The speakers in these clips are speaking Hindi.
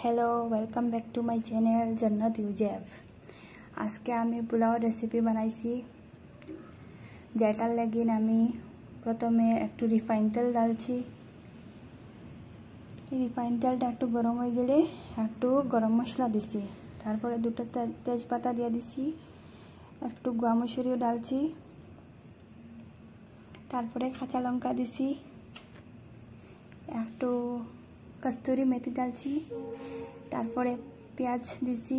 Hello welcome back to my channel Jannat Yusuf. आज के आमी पोलाओ रेसिपि बनाइছি जेटार लागिन आमी प्रथमे एकटू रिफाइन तेल डालছি। रिफाइन तेलटा एकटू गरम हो गेले एकटू गरम मसला दिছি, तारपरे दुটো तेजपाता दिए दिছি, एकटू गुआ मसुरिও डालছি, तारपरे काঁচা लंका दिছি, एकटू कस्तूरी मेथी डालছি, तारपरे पेঁয়াজ दिছি,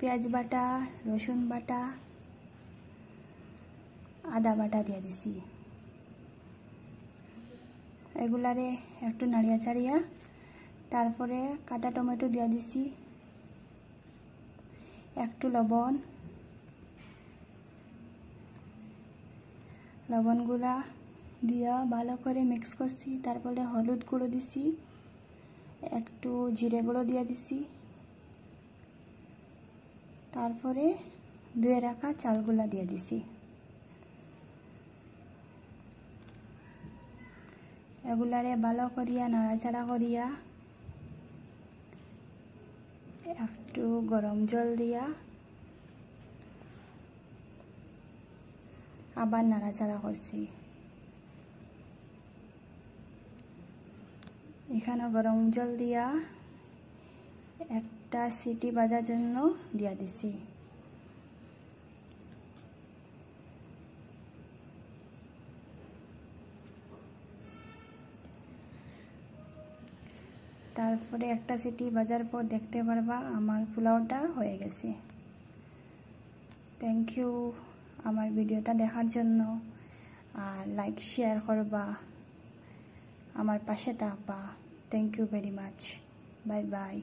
पेঁয়াজ बाटा, रसुन बाटा, आदा बाटा दिए दिছি। एगुलारे एकटू नाड़िया चाड़िया तारपरे काटा टमेटो दिए दिছি, एकटू लवण, लवणगुला दिया भालो करे मिक्स करছি, तारपरे हलुद गुঁড়ো दिছি, एकटू जिरे गुঁড়ো दिए दिছি, तारपरे धुए राखा चालगुला दिए दिছি। एगुलारे भालो करिया नाड़ाचाड़ा करिया एकटू गरम जल दिया आबार नाड़ाचाड़ा करছি। এখানে গরম জল দিয়া একটা সিটি বাজার জন্য দিয়া দিছি। তারপরে একটা সিটি বাজার পর দেখতে পারবা আমার পোলাওটা হয়ে গেছে। থ্যাংক ইউ আমার ভিডিওটা দেখার জন্য, আর লাইক শেয়ার করবা, আমার পাশে থাকবা। Thank you very much. Bye bye.